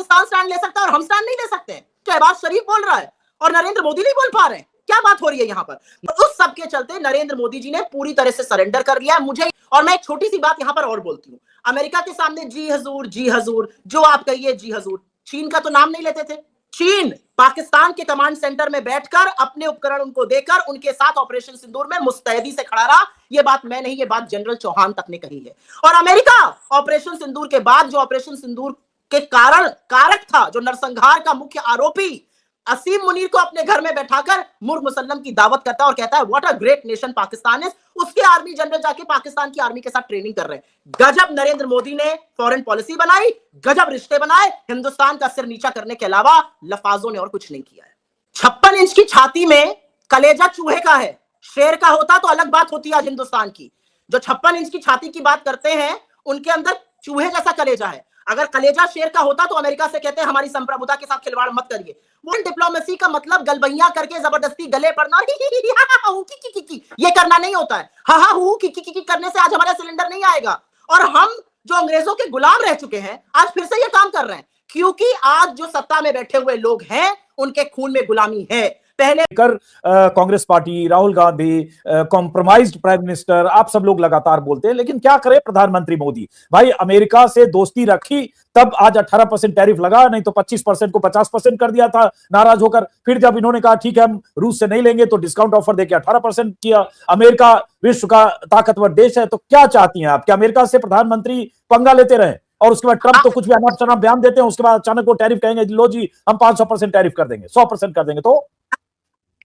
Pakistan stand ले सकता है और हम स्टैंड नहीं ले सकते हैं? शहबाज शरीफ बोल रहा है और नरेंद्र मोदी नहीं बोल पा रहे हैं, क्या बात हो रही है यहाँ पर? तो उस सब के चलते नरेंद्र मोदी जी ने पूरी तरह से सरेंडर कर लिया है मुझे। और मैं एक छोटी सी बात यहाँ पर और बोलती हूँ, अमेरिका के सामने जी हजूर जो आप कहिए जी हजूर, चीन का तो नाम नहीं लेते थे। चीन पाकिस्तान के कमांड सेंटर में बैठकर अपने उपकरण उनको देकर उनके साथ ऑपरेशन सिंदूर में मुस्तैदी से खड़ा रहा। ये बात मैं नहीं, ये बात जनरल चौहान तक ने कही है। और अमेरिका ऑपरेशन सिंदूर के बाद जो ऑपरेशन सिंदूर के कारण कारक था, जो नरसंहार का मुख्य आरोपी असीम मुनीर को अपने घर में बैठाकर मुर्ग मुसल्लम की दावत करता है और कहता है what a great nation Pakistan is, उसके आर्मी जनरल जाके पाकिस्तान की आर्मी के साथ ट्रेनिंग कर रहे हैं। गजब नरेंद्र मोदी ने फॉरेन पॉलिसी बनाई, गजब रिश्ते बनाए, हिंदुस्तान का सिर नीचा करने के अलावा लफाजों ने और कुछ नहीं किया है। 56 इंच की छाती में कलेजा चूहे का है, शेर का होता तो अलग बात होती है। आज हिंदुस्तान की जो 56 इंच की छाती की बात करते हैं, उनके अंदर चूहे जैसा कलेजा है। अगर कलेजा शेर का होता तो अमेरिका से कहते हैं हमारी संप्रभुता के साथ खिलवाड़ मत करिए। वो डिप्लोमेसी का मतलब गलबैया करके जबरदस्ती गले पड़ना ये करना नहीं होता है। हा हु की करने से आज हमारा सिलेंडर नहीं आएगा। और हम जो अंग्रेजों के गुलाम रह चुके हैं आज फिर से ये काम कर रहे हैं, क्योंकि आज जो सत्ता में बैठे हुए लोग हैं उनके खून में गुलामी है। पहले कर Congress party, Rahul Gandhi, compromised prime minister, आप सब लोग लगातार बोलते हैं, लेकिन क्या करे प्रधानमंत्री मोदी? भाई अमेरिका से दोस्ती रखी तब आज 18% टैरिफ लगा, नहीं तो 25% को 50% कर दिया था नाराज होकर। फिर जब इन्होंने कहा ठीक है हम रूस से नहीं लेंगे तो डिस्काउंट ऑफर देके 18% किया। अमेरिका विश्व का ताकतवर देश है, तो क्या चाहती हैं आप? क्या अमेरिका से प्रधानमंत्री पंगा लेते रहे और उसके बाद ट्रंप तो कुछ भी अनाप शनाप बयान देते हैं, उसके बाद अचानक वो टैरिफ कहेंगे लो जी हम 500% टैरिफ कर देंगे, 100% कर देंगे? तो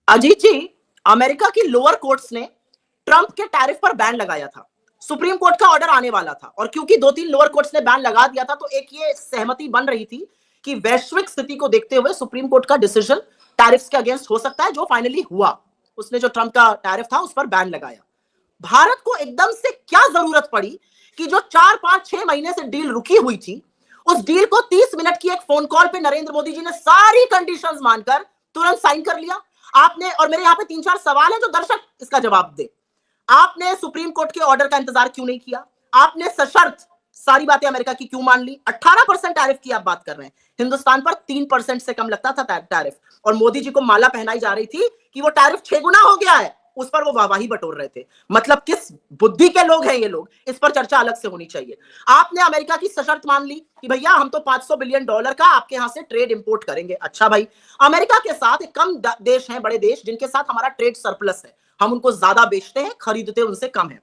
अजीत जी, अमेरिका की लोअर कोर्ट्स ने ट्रंप के टैरिफ पर बैन लगाया था। सुप्रीम कोर्ट का ऑर्डर आने वाला था और क्योंकि 2-3 लोअर कोर्ट्स ने बैन लगा दिया था तो एक ये सहमति बन रही थी कि वैश्विक स्थिति को देखते हुए सुप्रीम कोर्ट का डिसीजन टैरिफ्स के अगेंस्ट हो सकता है, जो फाइनली हुआ। उसने जो ट्रंप का टैरिफ था उस पर बैन लगाया। भारत को एकदम से क्या जरूरत पड़ी कि जो 4-5-6 महीने से डील रुकी हुई थी, उस डील को 30 मिनट की एक फोन कॉल पे नरेंद्र मोदी जी ने सारी कंडीशंस मानकर तुरंत साइन कर लिया। आपने, और मेरे यहां पे 3-4 सवाल है जो दर्शक इसका जवाब दे, आपने सुप्रीम कोर्ट के ऑर्डर का इंतजार क्यों नहीं किया? आपने सशर्त सारी बातें अमेरिका की क्यों मान ली? 18% टैरिफ की आप बात कर रहे हैं, हिंदुस्तान पर 3% से कम लगता था टैरिफ, और मोदी जी को माला पहनाई जा रही थी कि वो टैरिफ 6 गुना हो गया है। उस पर वो वाहवाही बटोर रहे थे। मतलब किस बुद्धि के लोग हैं ये लोग, इस पर चर्चा अलग से होनी चाहिए। आपने अमेरिका की सशर्त मान ली कि भैया हम तो $500 बिलियन का आपके यहां से ट्रेड इंपोर्ट करेंगे। अच्छा भाई, अमेरिका के साथ एक कम देश हैं, बड़े देश जिनके साथ हमारा ट्रेड सरप्लस है, हम उनको ज्यादा बेचते हैं, खरीदते उनसे कम है।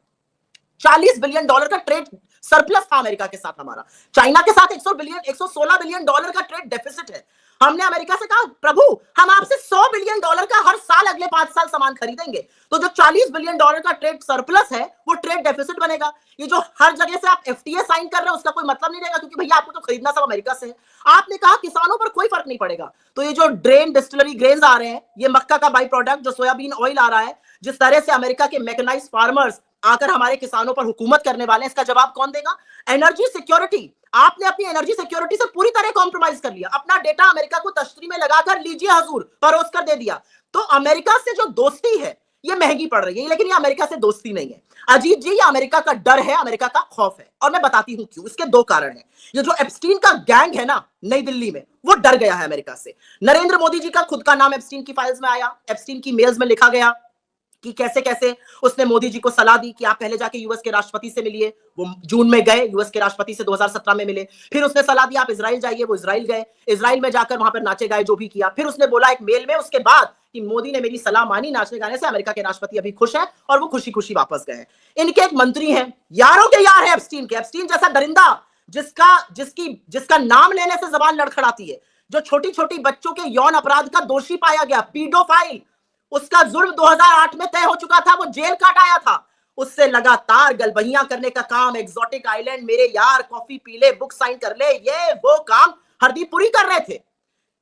$40 बिलियन का ट्रेड सरप्लस था अमेरिका के साथ हमारा। चाइना के साथ $116 बिलियन का ट्रेड डेफिसिट है। हमने अमेरिका से कहा प्रभु हम आपसे $100 बिलियन का हर साल अगले 5 साल सामान खरीदेंगे, तो जो $40 बिलियन का ट्रेड सरप्लस है वो ट्रेड डेफिसिट बनेगा। ये जो हर जगह से आप एफटीए साइन कर रहे हैं उसका कोई मतलब नहीं रहेगा, क्योंकि भैया आपको तो खरीदना सब अमेरिका से है। आपने कहा किसानों पर कोई फर्क नहीं पड़ेगा, तो ये जो ड्रेन डिस्टिलरी ग्रेन्स आ रहे हैं, ये मक्का का बाई प्रोडक्ट जो सोयाबीन ऑयल आ रहा है, जिस तरह से अमेरिका के मैकेनाइज्ड फार्मर्स आकर हमारे किसानों पर हुकूमत करने वाले हैं, इसका जवाब कौन देगा? एनर्जी सिक्योरिटी, आपने अपनी एनर्जी सिक्योरिटी से पूरी तरह कॉम्प्रोमाइज कर लिया। अपना डेटा अमेरिका को तश्तरी में लगाकर लीजिए हजूर परोस कर दे दिया। तो अमेरिका से जो दोस्ती है ये महंगी पड़ रही है, लेकिन ये अमेरिका से दोस्ती नहीं है अजीत जी, ये अमेरिका का डर है, अमेरिका का खौफ है। और मैं बताती हूं क्यों। इसके 2 कारण हैं। ये जो एप्स्टीन का गैंग है ना नई दिल्ली में, वो डर गया है अमेरिका से। नरेंद्र मोदी जी का खुद का नाम एप्स्टीन की फाइल्स में आया, एप्स्टीन की मेल्स में लिखा गया कि कैसे कैसे उसने मोदी जी को सलाह दी कि आप पहले जाके यूएस के राष्ट्रपति से मिलिए। वो जून में गए, यूएस के राष्ट्रपति से 2017 में मिले। फिर उसने सलाह दी आप इजराइल जाइए, वो इजराइल गए, इजराइल में जाकर वहां पर नाचे गाए जो भी किया। फिर उसने बोला एक मेल में उसके बाद कि मोदी ने मेरी सलाह मानी, नाचने गाने से अमेरिका के राष्ट्रपति अभी खुश हैं, और वो खुशी खुशी वापस गए। इनके एक मंत्री हैं, यारों के यार है एप्स्टीन के। एप्स्टीन जैसा दरिंदा जिसका नाम लेने से जबान लड़खड़ाती है, जो छोटी छोटी बच्चों के यौन अपराध का दोषी पाया गया, पीडोफाइल, उसका जुर्म 2008 में तय हो चुका था, वो जेल काट आया था। उससे लगातार गलबहियां करने का काम, एग्जोटिक आइलैंड मेरे यार, कॉफी पी ले, बुक साइन कर ले, ये वो काम हरदीपुरी कर रहे थे।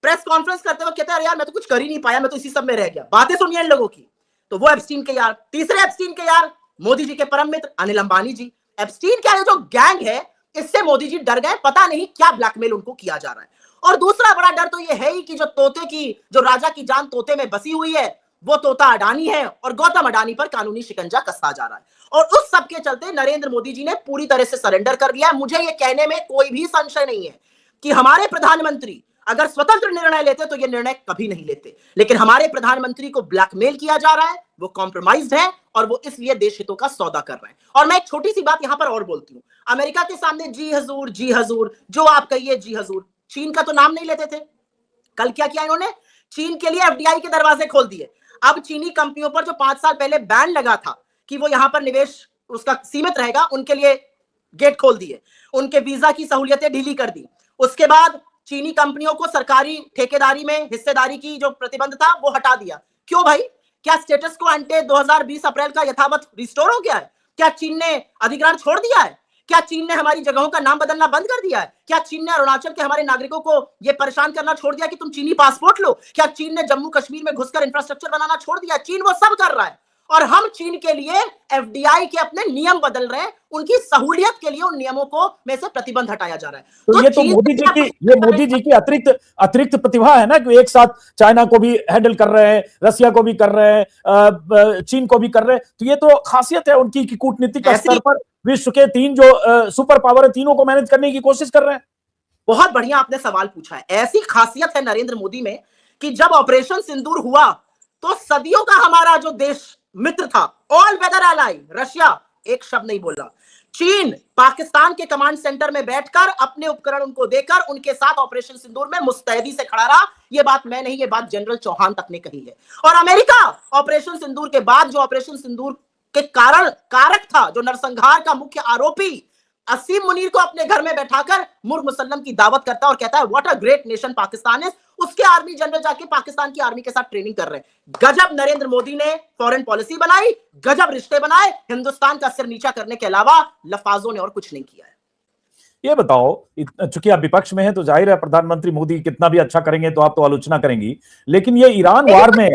प्रेस कॉन्फ्रेंस करते वक्त कहते हैं यार मैं तो कुछ कर ही नहीं पाया, मैं तो इसी सब में रह गया। बातें सुनिए इन लोगों की। तो वो एप्स्टीन के यार। तीसरे एप्स्टीन के यार मोदी जी के परम मित्र अनिल अंबानी जी। एप्स्टीन का जो गैंग है इससे मोदी जी डर गए, पता नहीं क्या ब्लैकमेल उनको किया जा रहा है। और दूसरा बड़ा डर तो ये है ही कि जो राजा की जान तोते में बसी हुई है, वो तोता अडानी है, और गौतम अडानी पर कानूनी शिकंजा कसता जा रहा है। और उस सब के चलते नरेंद्र मोदी जी ने पूरी तरह से सरेंडर कर लिया है। मुझे ये कहने में कोई भी संशय नहीं है कि हमारे प्रधानमंत्री अगर स्वतंत्र निर्णय लेते तो ये निर्णय कभी नहीं लेते, लेकिन हमारे प्रधानमंत्री को ब्लैकमेल किया जा रहा है, वो कॉम्प्रोमाइज्ड है और वो इसलिए देश हितों का सौदा कर रहे हैं। और मैं एक छोटी सी बात यहां पर और बोलती हूं, अमेरिका के सामने जी हजूर जो आप कहिए जी हजूर, चीन का तो नाम नहीं लेते थे। कल क्या किया इन्होंने, चीन के लिए एफडीआई के दरवाजे खोल दिए। अब चीनी कंपनियों पर जो 5 साल पहले बैन लगा था कि वो यहां पर निवेश उसका सीमित रहेगा, उनके लिए गेट खोल दिए, उनके वीजा की सहूलियतें ढीली कर दी। उसके बाद चीनी कंपनियों को सरकारी ठेकेदारी में हिस्सेदारी की जो प्रतिबंध था वो हटा दिया। क्यों भाई, क्या स्टेटस को एंटे 2020 अप्रैल का यथावत रिस्टोर हो गया है? क्या चीन ने अधिग्रहण छोड़ दिया है? क्या चीन ने हमारी जगहों का नाम बदलना बंद कर दिया है? क्या चीन ने अरुणाचल के हमारे नागरिकों को यह परेशान करना छोड़ दिया कि तुम चीनी पासपोर्ट लो? क्या चीन ने जम्मू कश्मीर में घुसकर इंफ्रास्ट्रक्चर बनाना छोड़ दिया? चीन वो सब कर रहा है और हम चीन के लिए एफडीआई के अपने नियम बदल रहे हैं, उनकी सहूलियत के लिए उन नियमों को में से प्रतिबंध हटाया जा रहा है। तो ये तो मोदी जी की अतिरिक्त प्रतिभा है ना, कि एक साथ चाइना को भी हैंडल कर रहे हैं, रसिया को भी कर रहे हैं, चीन को भी कर रहे हैं। तो ये तो खासियत है उनकी कि कूटनीतिक स्तर पर विश्व के 3 जो सुपर पावर है, तीनों को मैनेज करने की कोशिश कर रहे हैं। बहुत बढ़िया आपने सवाल पूछा है। ऐसी खासियत है नरेंद्र मोदी में कि जब ऑपरेशन सिंदूर हुआ तो सदियों का हमारा जो देश मित्र था, ऑल वेदर एलाई रशिया, एक शब्द नहीं बोला। चीन पाकिस्तान के कमांड सेंटर में बैठकर अपने उपकरण उनको देकर उनके साथ ऑपरेशन सिंदूर में मुस्तैदी से खड़ा रहा। ये बात मैं नहीं, ये बात जनरल चौहान तक ने कही है। और अमेरिका ऑपरेशन सिंदूर के बाद जो ऑपरेशन सिंदूर के कारक था, जो नरसंहार का मुख्य आरोपी असीम मुनीर को अपने घर में बैठाकर मुर्ग मुसल्लम की दावत करता है और कहता है what a great nation Pakistan is, उसके आर्मी जनरल जाके पाकिस्तान की आर्मी के साथ ट्रेनिंग कर रहे हैं। गजब नरेंद्र मोदी ने फॉरेन पॉलिसी बनाई, गजब रिश्ते बनाए, हिंदुस्तान का सिर नीचा करने के अलावा लफाजों ने और कुछ नहीं किया है। ये बताओ, चूंकि आप विपक्ष में हैं तो जाहिर है प्रधानमंत्री मोदी कितना भी अच्छा करेंगे तो आप तो आलोचना करेंगी, लेकिन ये ईरान वार में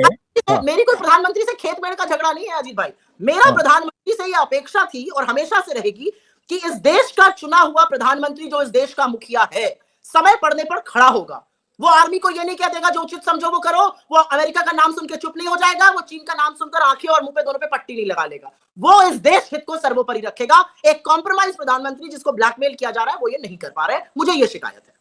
मेरी कोई प्रधानमंत्री से खेत मेड़ का झगड़ा नहीं है अजीत भाई। मेरा प्रधानमंत्री से यह अपेक्षा थी और हमेशा से रहेगी कि इस देश का चुना हुआ प्रधानमंत्री जो इस देश का मुखिया है, समय पड़ने पर खड़ा होगा। वो आर्मी को ये नहीं कह देगा जो उचित समझो वो करो, वो अमेरिका का नाम सुन के चुप नहीं हो जाएगा, वो चीन का नाम सुनकर आंखें और मुंह पे दोनों पे पट्टी नहीं लगा लेगा। वो इस देश हित को सर्वोपरि रखेगा। एक कॉम्प्रोमाइज प्रधानमंत्री जिसको ब्लैकमेल किया जा रहा है वो ये नहीं कर पा रहे, मुझे ये शिकायत है।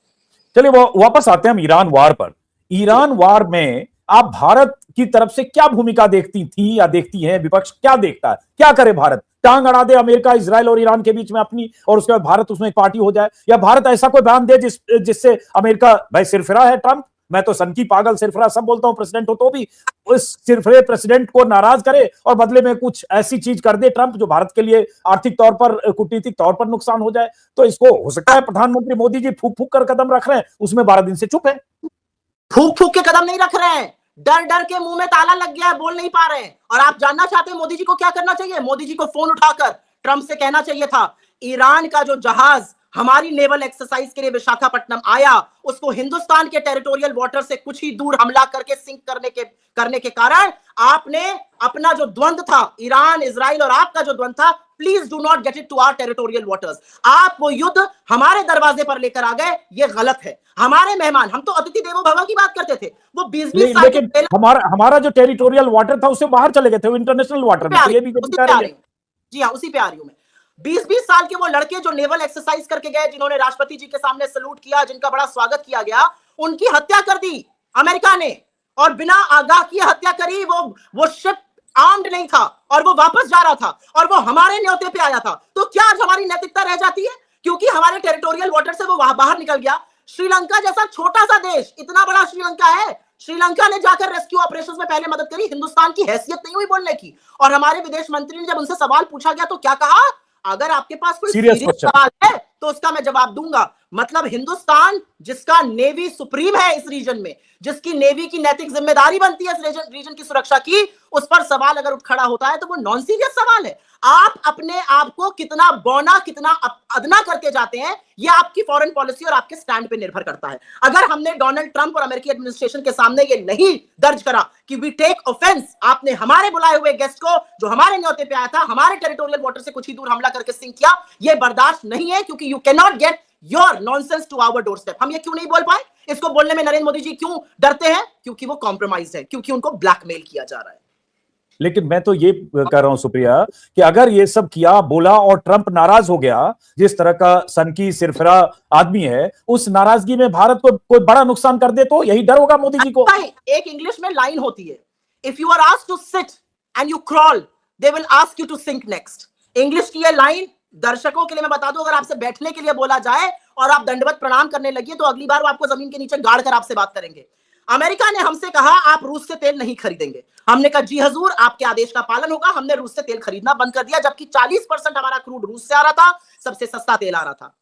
चलिए वो वापस आते हैं हम ईरान वार पर। ईरान वार में आप भारत की तरफ से क्या भूमिका देखती थी या देखती हैं? विपक्ष क्या देखता है, क्या करे भारत? टांग अड़ा दे अमेरिका इजराइल और ईरान के बीच में अपनी, और उसके बाद भारत उसमें एक पार्टी हो जाए, या भारत ऐसा कोई बयान दे जिससे अमेरिका, भाई सिरफिरा है ट्रंप, मैं तो सनकी पागल सिरफिरा सब बोलता हूं प्रेसिडेंट हो तो भी, उस सिरफिरे प्रेसिडेंट को नाराज करे और बदले में कुछ ऐसी चीज कर दे ट्रंप जो भारत के लिए आर्थिक तौर पर, कूटनीतिक तौर पर नुकसान हो जाए। तो इसको हो सकता है प्रधानमंत्री मोदी जी फूक फूक कर कदम रख रहे हैं, उसमें 12 दिन से चुप है। फूक फूक के कदम नहीं रख रहे हैं, डर डर के मुंह में ताला लग गया है, बोल नहीं पा रहे हैं। और आप जानना चाहते हैं मोदी जी को क्या करना चाहिए? मोदी जी को फोन उठाकर ट्रंप से कहना चाहिए था, ईरान का जो जहाज हमारी नेवल एक्सरसाइज के लिए विशाखापट्टनम आया, उसको हिंदुस्तान के टेरिटोरियल वाटर से कुछ ही दूर हमला करके सिंक करने के कारण आपने अपना जो द्वंद्व था, ईरान इजराइल और आपका जो द्वंद्व था, please do not get it to our territorial waters. आप वो युद्ध हमारे दरवाजे पर लेकर आ गए, ये गलत है। हमारे मेहमान, हम तो अतिथि देवो भव की बात करते थे, वो 20-20 साल लेकिन हमारा जो टेरिटोरियल वाटर था उससे बाहर चले गए थे, वो इंटरनेशनल वाटर में। ये भी जी हाँ, उसी पे आ रही हूं मैं। 20-20 साल के वो लड़के जो नेवल एक्सरसाइज करके गए, जिन्होंने राष्ट्रपति जी के सामने सैल्यूट किया, जिनका बड़ा स्वागत किया गया, उनकी हत्या कर दी अमेरिका ने, और बिना आगाह किए हत्या करी। वो शिप आर्म्ड नहीं था और वो वापस जा रहा था और वो हमारे न्योते पे आया था। तो क्या आज हमारी नैतिकता रह जाती है क्योंकि हमारे टेरिटोरियल वाटर से वो बाहर निकल गया? श्रीलंका जैसा छोटा सा देश, इतना बड़ा श्रीलंका है, श्रीलंका ने जाकर रेस्क्यू ऑपरेशंस में पहले मदद करी। हिंदुस्तान की हैसियत नहीं हुई बोलने की। और हमारे विदेश मंत्री ने जब उनसे सवाल पूछा गया तो क्या कहा? अगर आपके पास कोई सीरियस सवाल है तो उसका मैं जवाब दूंगा। मतलब हिंदुस्तान, जिसका नेवी सुप्रीम है इस रीजन में, जिसकी नेवी की नैतिक जिम्मेदारी बनती है इस रीजन की सुरक्षा की, उस पर सवाल अगर उठ खड़ा होता है तो वो नॉन सीरियस सवाल है। आप अपने आप को कितना बौना, कितना अदना करके जाते हैं, यह आपकी फॉरेन पॉलिसी और आपके स्टैंड पे निर्भर करता है। अगर हमने डोनाल्ड ट्रंप और अमेरिकी एडमिनिस्ट्रेशन के सामने ये नहीं दर्ज करा कि वी टेक ऑफेंस, आपने हमारे बुलाए हुए गेस्ट को जो हमारे न्योते पे आया था, हमारे टेरिटोरियल वाटर से कुछ ही दूर हमला करके सिंक किया, ये बर्दाश्त नहीं है, क्योंकि you can not get your nonsense to our doorstep. हम ये क्यों नहीं बोल पाए? इसको बोलने में नरेंद्र मोदी जी क्यों डरते हैं? क्योंकि वो कॉम्प्रोमाइज है, क्योंकि उनको ब्लैकमेल किया जा रहा है। लेकिन मैं तो ये कह रहा हूं सुप्रिया कि अगर ये सब किया बोला और ट्रंप नाराज हो गया, जिस तरह का सनकी सिरफिरा आदमी है, उस नाराजगी में भारत को कोई बड़ा नुकसान कर दे तो यही डर होगा मोदी जी को। एक इंग्लिश में लाइन होती है, if you are asked to sit and you crawl they will ask you to sink next. English की ये लाइन दर्शकों के लिए मैं बता दूं, अगर आपसे बैठने के लिए बोला जाए और आप दंडवत प्रणाम करने लगिए तो अगली बार वो आपको जमीन के नीचे गाड़ कर आपसे बात करेंगे। अमेरिका ने हमसे कहा आप रूस से तेल नहीं खरीदेंगे, हमने कहा जी हजूर आपके आदेश का पालन होगा। हमने रूस से तेल खरीदना बंद कर दिया, जबकि 40% हमारा क्रूड रूस से आ रहा था, सबसे सस्ता तेल आ रहा था।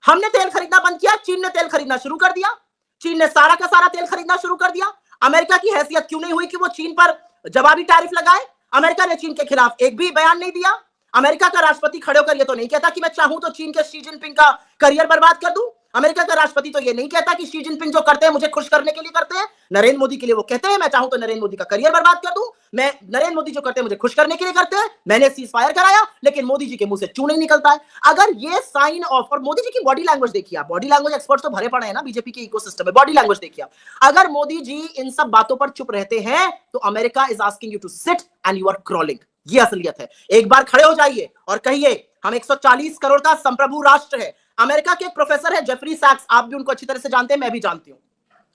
हमने तेल खरीदना बंद किया, चीन ने तेल खरीदना शुरू कर दिया। चीन ने सारा का सारा तेल खरीदना शुरू कर दिया। अमेरिका की हैसियत क्यों नहीं हुई कि वो चीन पर जवाबी टैरिफ लगाए? अमेरिका ने चीन के खिलाफ एक भी बयान नहीं दिया। अमेरिका का राष्ट्रपति खड़े होकर ये तो नहीं कहता कि मैं चाहूं तो चीन के शी जिनपिंग का करियर बर्बाद कर दूं। अमेरिका का राष्ट्रपति तो ये नहीं कहता कि शी जिनपिंग जो करते हैं मुझे खुश करने के लिए करते हैं। नरेंद्र मोदी के लिए वो कहते हैं मैं चाहूं तो नरेंद्र मोदी का करियर बर्बाद कर दूं, मैं नरेंद्र मोदी जो करते हैं मुझे खुश करने के लिए करते हैं। मैंने सीज फायर कराया, लेकिन मोदी जी के मुंह से चू नहीं निकलता है। अगर ये साइन ऑफ, और मोदी जी की बॉडी लैंग्वेज देखिए आप, बॉडी लैंग्वेज एक्सपर्ट्स तो भरे पड़े हैं ना बीजेपी के इकोसिस्टम में, बॉडी लैंग्वेज देखिए आप। अगर मोदी जी इन सब बातों पर चुप रहते हैं तो America is asking you to sit and you are crawling. ये असलियत है। एक बार खड़े हो जाइए और कहिए हम 140 करोड़ का संप्रभु राष्ट्र है। अमेरिका के एक प्रोफेसर है जेफरी सैक्स, आप भी उनको अच्छी तरह से जानते हैं, मैं भी जानती हूं।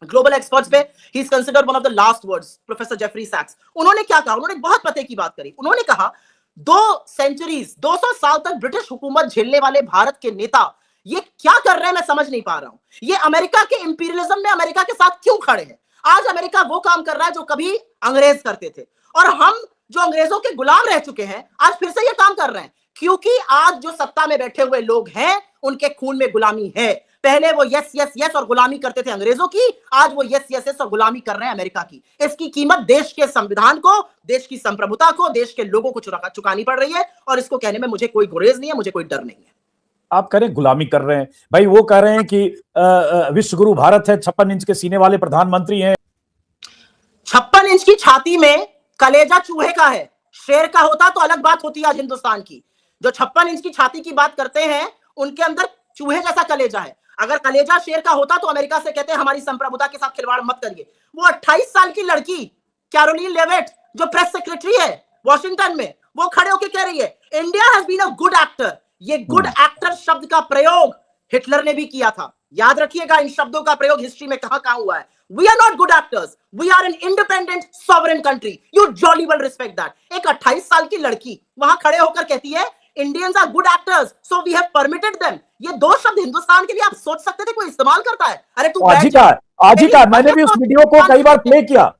ग्लोबल एक्सपर्ट्स पे he is considered one of the last words, professor Jeffrey सैक्स। उन्होंने क्या कहा? उन्होंने बहुत पते की बात करी। उन्होंने कहा 200 साल तक ब्रिटिश हुकूमत झेलने वाले भारत के नेता ये क्या कर रहे हैं, मैं समझ नहीं पा रहा हूं। ये अमेरिका के इंपीरियलिज्म में अमेरिका के साथ क्यों खड़े हैं? आज अमेरिका वो काम कर रहा है जो कभी अंग्रेज करते थे, और हम जो अंग्रेजों के गुलाम रह चुके हैं आज फिर से ये काम कर रहे हैं, क्योंकि आज जो सत्ता में बैठे हुए लोग हैं उनके खून में गुलामी है। पहले वो यस यस यस और गुलामी करते थे अंग्रेजों की, आज वो यस यस यस और गुलामी कर रहे हैं अमेरिका की। इसकी कीमत देश के संविधान को, देश की संप्रभुता को, देश के लोगों को चुकानी पड़ रही है, और इसको कहने में मुझे कोई गुरेज नहीं है, मुझे कोई डर नहीं है। आप कह रहे हैं गुलामी कर रहे हैं, भाई वो कह रहे हैं कि विश्व गुरु भारत है, 56 इंच के सीने वाले प्रधानमंत्री हैं। 56 इंच की छाती में कलेजा चूहे का है, शेर का होता तो अलग बात होती है। आज हिंदुस्तान की जो 56 इंच की छाती की बात करते हैं उनके अंदर चूहे जैसा कलेजा है। अगर कलेजा शेर का होता तो अमेरिका से कहते हैं हमारी संप्रभुता के साथ खिलवाड़ मत करिए। वो 28 साल की लड़की कैरोलिन लेविट जो प्रेस सेक्रेटरी है वॉशिंगटन में, वो खड़े होकर कह रही है India has been a good actor. ये गुड एक्टर शब्द का प्रयोग हिटलर ने भी किया था। याद रखिएगा इन शब्दों का प्रयोग हिस्ट्री में कहां हुआ है। We are not good actors. We are an independent sovereign country. You jolly well respect that. एक 28 साल की लड़की वहां खड़े होकर कहती है Indians are good actors, so we have permitted them. ये दो शब्द हिंदुस्तान के लिए आप सोच सकते थे कोई इस्तेमाल करता है? अरे तू आज ही का मैंने भी उस वीडियो को कई बार प्ले किया,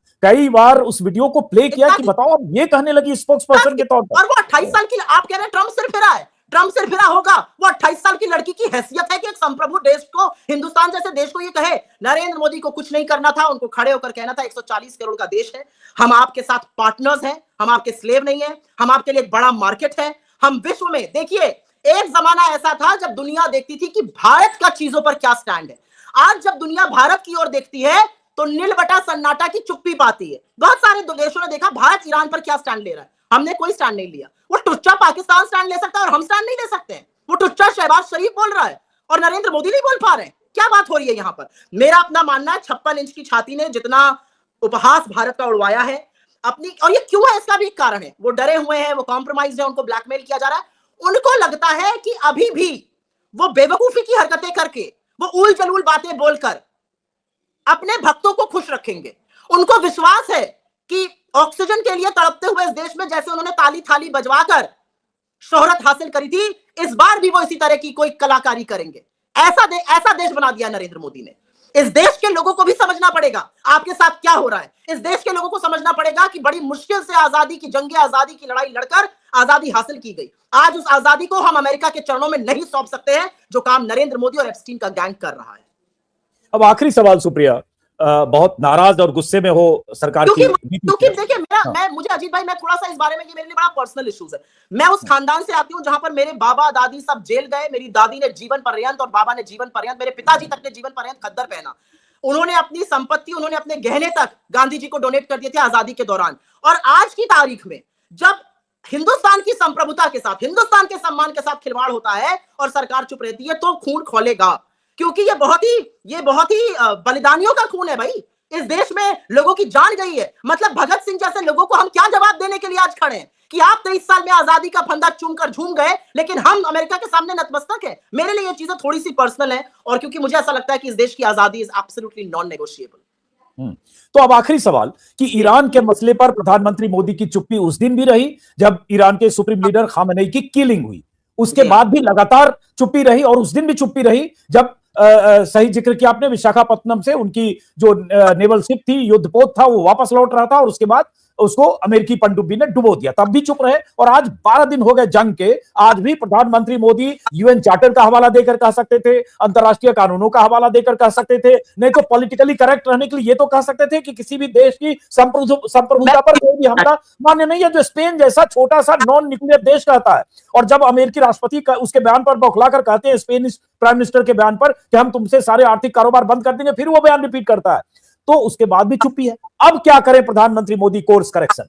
कि बताओ अब ये कहने लगी स्पोक्स पर्सन के तौर पर। और वो 28 साल की, आप कह रहे हैं ट्रम्प सिर फिरा है, ट्रम्प सिर फिरा होगा। वो 28 साल की लड़की की हैसियत है कि एक संप्रभु देश को, हिंदुस्तान जैसे देश को ये कहे नरेंद्र मोदी को कुछ नहीं करना था, उनको खड़े होकर कहना था 140 करोड़ का देश है, हम आपके साथ पार्टनर्स हैं, हम आपके स्लेव नहीं है, हम आपके लिए एक बड़ा मार्केट है, हम विश्व में। देखिए एक जमाना ऐसा था जब दुनिया देखती थी कि भारत का चीजों पर क्या स्टैंड है। आज जब दुनिया भारत की ओर देखती है तो नील बटा सन्नाटा की चुप्पी पाती है। बहुत सारे देशों ने देखा भारत ईरान पर क्या स्टैंड ले रहा है, हमने कोई स्टैंड नहीं लिया। वो टुच्चा पाकिस्तान स्टैंड ले सकता है और हम स्टैंड नहीं ले सकते हैं। वो टुच्चा शहबाज शरीफ बोल रहा है और नरेंद्र मोदी नहीं बोल पा रहे हैं। क्या बात हो रही है यहाँ पर? मेरा अपना मानना है 56 इंच की छाती ने जितना उपहास भारत का उड़वाया है अपनी, और ये क्यों है इसका भी एक कारण है। वो डरे हुए हैं, वो कॉम्प्रोमाइज है, उनको ब्लैकमेल किया जा रहा है। उनको लगता है कि अभी भी वो बेवकूफी की हरकतें करके, वो उल जलूल बातें बोलकर अपने भक्तों को खुश रखेंगे। उनको विश्वास है कि ऑक्सीजन के लिए तड़पते हुए इस देश में जैसे उन्होंने ताली थाली बजवाकर शोहरत हासिल करी थी, इस बार भी वो इसी तरह की कोई कलाकारी करेंगे। ऐसा देश बना दिया नरेंद्र मोदी ने। इस देश के लोगों को भी समझना पड़ेगा आपके साथ क्या हो रहा है। इस देश के लोगों को समझना पड़ेगा कि बड़ी मुश्किल से आजादी की जंग आजादी की लड़ाई लड़कर आजादी हासिल की गई। आज उस आजादी को हम अमेरिका के चरणों में नहीं सौंप सकते हैं जो काम नरेंद्र मोदी और एप्स्टीन का गैंग कर रहा है। अब आखिरी सवाल सुप्रिया, बहुत नाराज और गुस्से में हो सरकार की, क्योंकि देखिए मुझे अजीत भाई, मैं थोड़ा सा इस बारे में, ये मेरे लिए बड़ा पर्सनल इश्यूज है। मैं उस खानदान से आती हूं जहां पर मेरे बाबा दादी सब जेल गए, मेरी दादी ने जीवन पर्यंत और बाबा ने जीवन पर्यंत, मेरे पिताजी तक ने जीवन पर्यंत खद्दर पहना। उन्होंने अपनी संपत्ति, उन्होंने अपने गहने तक गांधी जी को डोनेट कर दिए थे आजादी के दौरान। और आज की तारीख में जब हिंदुस्तान की संप्रभुता के साथ, हिंदुस्तान के सम्मान के साथ खिलवाड़ होता है और सरकार चुप रहती है तो खून खौलेगा। क्योंकि ये बहुत ही बलिदानियों का खून है भाई। इस देश में लोगों की जान गई है। मतलब भगत सिंह जैसे लोगों को हम क्या जवाब देने के लिए आज खड़े हैं कि आप 23 साल में आजादी का फंदा चूमकर झूम गए, लेकिन हम अमेरिका के सामने नतमस्तक है। मेरे लिए ये चीजें थोड़ी सी पर्सनल है, और क्योंकि मुझे ऐसा लगता है कि इस देश की आजादी इज एब्सोल्युटली नॉन नेगोशिएबल। तो अब आखिरी सवाल कि ईरान के मसले पर प्रधानमंत्री मोदी की चुप्पी उस दिन भी रही जब ईरान के सुप्रीम लीडर खामेनेई की किलिंग हुई, उसके बाद भी लगातार चुप्पी रही, और उस दिन भी चुप्पी रही जब सही जिक्र किया आपने, विशाखापत्तनम से उनकी जो नेवल शिप थी, युद्धपोत था, वो वापस लौट रहा था और उसके बाद उसको अमेरिकी पनडुब्बी ने डुबो दिया, तब भी चुप रहे। और आज 12 दिन हो गए जंग के, आज भी प्रधानमंत्री मोदी यूएन चार्टर का हवाला देकर कह सकते थे, अंतरराष्ट्रीय कानूनों का हवाला देकर कह सकते थे, नहीं तो पॉलिटिकली करेक्ट रहने के लिए ये तो कह सकते थे कि किसी भी देश की संप्रभुता पर कोई भी हमला मान्य नहीं है, जो स्पेन जैसा छोटा सा नॉन न्यूक्लियर देश कहता है। और जब अमेरिकी राष्ट्रपति उसके बयान पर बौखलाकर कहते हैं, स्पेनिश प्राइम मिनिस्टर के बयान पर, कि हम तुमसे सारे आर्थिक कारोबार बंद कर देंगे, फिर वो बयान रिपीट करता है, तो उसके बाद भी चुप्पी है। अब क्या करें प्रधानमंत्री मोदी? Course correction.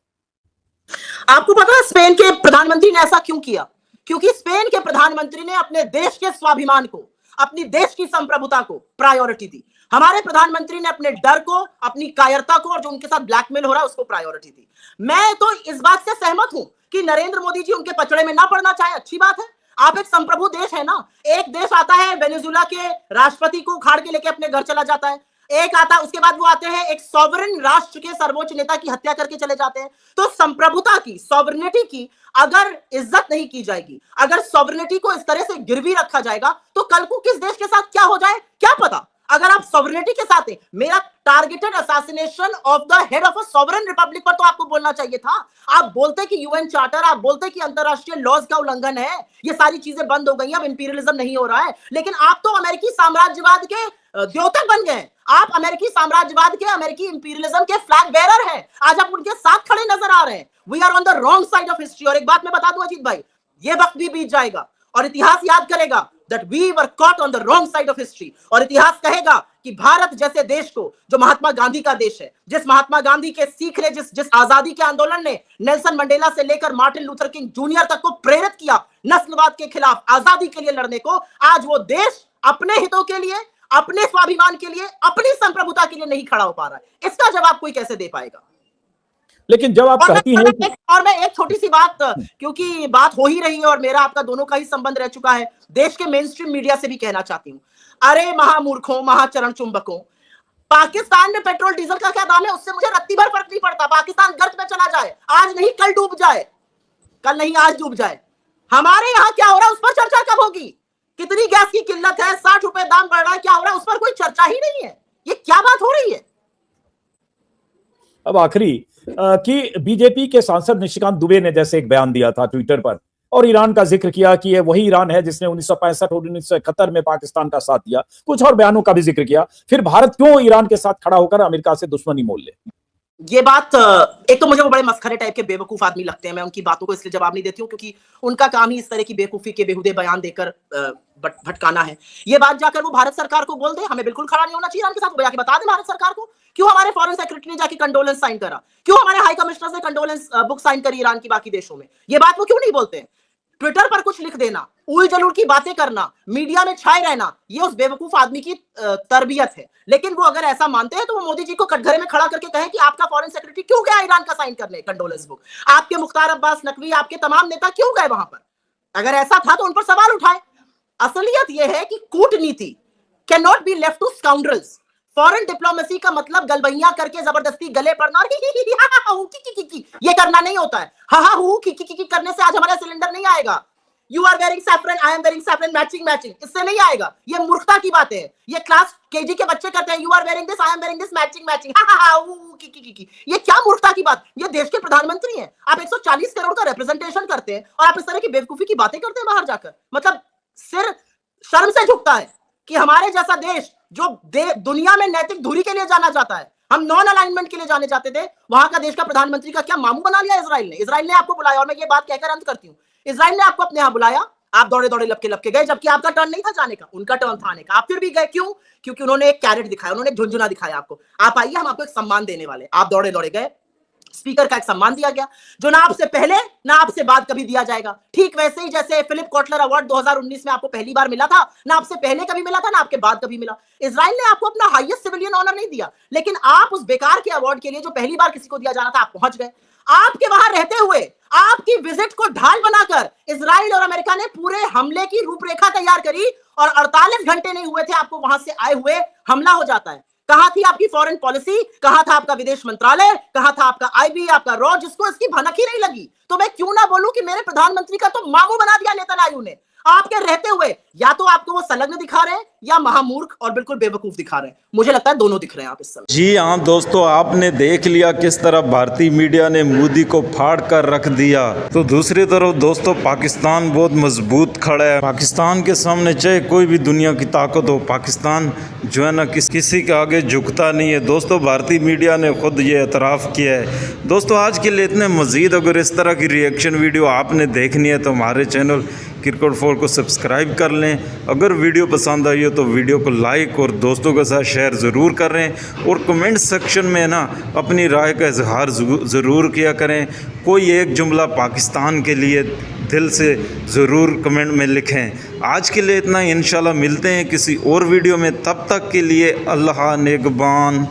आपको पता है स्पेन के प्रधानमंत्री ने ऐसा क्यों किया? क्योंकि स्पेन के प्रधानमंत्री ने अपने देश के स्वाभिमान को, अपनी देश की संप्रभुता को प्रायोरिटी दी। हमारे प्रधानमंत्री ने अपने डर को, अपनी कायरता को, और जो उनके साथ ब्लैकमेल हो रहा है उसको प्रायोरिटी दी। मैं तो इस बात से सहमत हूं कि नरेंद्र मोदी जी उनके पचड़े में ना पड़ना चाहे, अच्छी बात है। आप एक संप्रभु देश है ना, एक देश आता है वेनेजुएला के राष्ट्रपति को उखाड़ के लेके अपने घर चला जाता है, एक आता, उसके बाद वो आते हैं एक सॉवरेन राष्ट्र के सर्वोच्च नेता की हत्या करके चले जाते हैं। तो संप्रभुता की, सॉवरेनिटी की अगर इज्जत नहीं की जाएगी, अगर सॉवरेनिटी को इस तरह से गिरवी रखा जाएगा, तो कल को किस देश के साथ क्या हो जाए क्या पता। अगर आप सॉवरेनिटी के साथ हैं, मेरा targeted assassination of the head of a sovereign Republic पर तो आपको बोलना चाहिए था। आप बोलते कि यूएन चार्टर, आप बोलते कि अंतरराष्ट्रीय लॉज का उल्लंघन है, ये सारी चीजें बंद हो गई, अब इंपीरियलिज्म नहीं हो रहा है। लेकिन आप तो अमेरिकी साम्राज्यवाद के द्योतक बन गए। आप अमेरिकी साम्राज्यवाद के, अमेरिकी इंपीरियलिज्म के फ्लैग बेरर हैं। आज आप उनके साथ खड़े नजर आ रहे हैं। We are on the wrong side of history. और एक बात मैं बता दूं अजीत भाई, ये वक्त भी बीत जाएगा और इतिहास याद करेगा that we were caught on the wrong side of history। और इतिहास कहेगा कि भारत जैसे देश को, जो महात्मा गांधी का देश है, जिस महात्मा गांधी के सीख ने, जिस आजादी के आंदोलन ने नेल्सन मंडेला से लेकर मार्टिन लूथर किंग जूनियर तक को प्रेरित किया नस्लवाद के खिलाफ, आजादी के लिए लड़ने को, आज वो देश अपने हितों के लिए, अपने स्वाभिमान के लिए, अपनी संप्रभुता के लिए नहीं खड़ा हो पा रहा है। इसका जवाब कोई कैसे दे पाएगा? लेकिन जब आप कहती हैं कि... और मैं एक छोटी सी बात, क्योंकि बात हो ही रही है और मेरा आपका दोनों का ही संबंध रह चुका है, देश के मेन स्ट्रीम मीडिया से भी कहना चाहती हूं, अरे महामूर्खों, महाचरण चुंबकों, पाकिस्तान में पेट्रोल डीजल का क्या दाम है उससे मुझे रत्ती भर फर्क नहीं पड़ता। पाकिस्तान गर्त में चला जाए, आज नहीं कल डूब जाए, कल नहीं आज डूब जाए, हमारे यहाँ क्या हो रहा है उस पर चर्चा कब होगी? कितनी गैस की किल्लत है, 60 रुपए दाम बढ़ रहा है, क्या हो रहा है उस पर कोई चर्चा ही नहीं है। ये क्या बात हो रही है? अब आखिरी कि बीजेपी के सांसद निशिकांत दुबे ने जैसे एक बयान दिया था ट्विटर पर, और ईरान का जिक्र किया कि ये वही ईरान है जिसने 1965 और 1971 में पाकिस्तान का साथ दिया, कुछ और बयानों का भी जिक्र किया। फिर भारत क्यों ईरान के साथ खड़ा होकर अमेरिका से दुश्मनी मोल ले? ये बात, एक तो मुझे वो बड़े मस्खरे टाइप के बेवकूफ आदमी लगते हैं, मैं उनकी बातों को इसलिए जवाब नहीं देती हूँ क्योंकि उनका काम ही इस तरह की बेवकूफी के बेहुदे बयान देकर भटकाना है। ये बात जाकर वो भारत सरकार को बोल दे, हमें बिल्कुल खड़ा नहीं होना चाहिए ईरान के साथ, वो जाके बता दे भारत सरकार को। क्यों हमारे फॉरेन सेक्रेटरी ने जाके कंडोलेंस साइन करा? क्यों हमारे हाई कमिश्नर ने कंडोलेंस बुक साइन करी ईरान की बाकी देशों में? ये बात वो क्यों नहीं बोलते हैं? ट्विटर पर कुछ लिख देना, उल जलूल की बातें करना, मीडिया में छाए रहना, ये उस बेवकूफ आदमी की तरबियत है। लेकिन वो अगर ऐसा मानते हैं तो वो मोदी जी को कटघरे में खड़ा करके कहे कि आपका फॉरेन सेक्रेटरी क्यों गया ईरान का साइन करने कंडोलेंस बुक, आपके मुख्तार अब्बास नकवी, आपके तमाम नेता क्यों गए वहां पर? अगर ऐसा था तो उन पर सवाल उठाए। असलियत यह है कि कूटनीति can not be left to scoundrels. Foreign diplomacy का मतलब गलबैया करके जबरदस्ती गले पड़ना और ये करना नहीं होता है। करने से आज हमारा सिलेंडर नहीं आएगा। You are wearing saffron, I am wearing saffron, matching, इससे नहीं आएगा। ये मूर्खता की बात है, ये क्लास केजी के बच्चे करते हैं। You are wearing this, I am wearing this, matching. ये क्या मूर्खता की बात? ये देश के प्रधानमंत्री हैं, आप 140 करोड़ का रिप्रेजेंटेशन करते हैं और आप इस तरह की बेवकूफी की बातें करते हैं बाहर जाकर। मतलब सिर शर्म से झुकता है कि हमारे जैसा देश जो दुनिया में नैतिक धुरी के लिए जाना जाता है, हम नॉन अलाइनमेंट के लिए जाने जाते थे, वहां का देश का प्रधानमंत्री का क्या मामू बना लिया इजराइल ने। इजराइल ने आपको बुलाया, और मैं ये बात कहकर अंत करती हूँ, इजराइल ने आपको अपने यहाँ बुलाया, आप दौड़े दौड़े लपके गए, जबकि आपका टर्न नहीं था जाने का, उनका टर्न था आने का। आप फिर भी गए, क्यों? क्योंकि उन्होंने एक कैरेट दिखाया, उन्होंने एक झुंझुना दिखाया आपको, आप आइए हम आपको एक सम्मान देने वाले। आप दौड़े दौड़े गए, स्पीकर का एक सम्मान दिया गया जो ना आपसे पहले ना आपसे बाद कभी दिया जाएगा। ठीक वैसे ही जैसे फिलिप कॉटलर अवार्ड 2019 में आपको पहली बार मिला था, ना आपसे पहले कभी मिला था ना आपके बाद कभी मिला। इजराइल ने आपको अपना हाईएस्ट सिविलियन ऑनर नहीं दिया, लेकिन आप उस बेकार के अवार्ड के लिए जो पहली बार किसी को दिया जाना था आप पहुंच गए। आपके वहां रहते हुए आपकी विजिट को ढाल बनाकर इजराइल और अमेरिका ने पूरे हमले की रूपरेखा तैयार करी और 48 घंटे नहीं हुए थे आपको वहां से आए हुए हमला हो जाता है। कहां थी आपकी फॉरेन पॉलिसी, कहां था आपका विदेश मंत्रालय, कहां था आपका आईबी, आपका रॉ, जिसको इसकी भनक ही नहीं लगी। तो मैं क्यों ना बोलूं कि मेरे प्रधानमंत्री का तो मामू बना दिया नेतन्याहू ने आपके रहते हुए। या तो आपको वो संलग्न दिखा रहे हैं या महामूर्ख और बिल्कुल बेवकूफ दिखा रहे हैं। मुझे लगता है दोनों दिख रहे हैं आप इस समय। जी हाँ दोस्तों, आपने देख लिया किस तरह भारतीय मीडिया ने मोदी को फाड़ कर रख दिया। तो दूसरी तरफ दोस्तों पाकिस्तान बहुत मजबूत खड़ा है। पाकिस्तान के सामने चाहे कोई भी दुनिया की ताकत हो, पाकिस्तान जो है ना किसी के आगे झुकता नहीं है। दोस्तों भारतीय मीडिया ने खुद ये एतराफ़ किया है। दोस्तों आज के लिए इतने मज़ीद अगर इस तरह की रिएक्शन वीडियो आपने देखनी है तो हमारे चैनल क्रिकेट 4 को सब्सक्राइब कर लें। अगर वीडियो पसंद आई हो तो वीडियो को लाइक और दोस्तों के साथ शेयर ज़रूर करें और कमेंट सेक्शन में ना अपनी राय का इजहार ज़रूर किया करें। कोई एक जुमला पाकिस्तान के लिए दिल से ज़रूर कमेंट में लिखें। आज के लिए इतना ही, इंशाल्लाह मिलते हैं किसी और वीडियो में। तब तक के लिए अल्लाह निगहबान।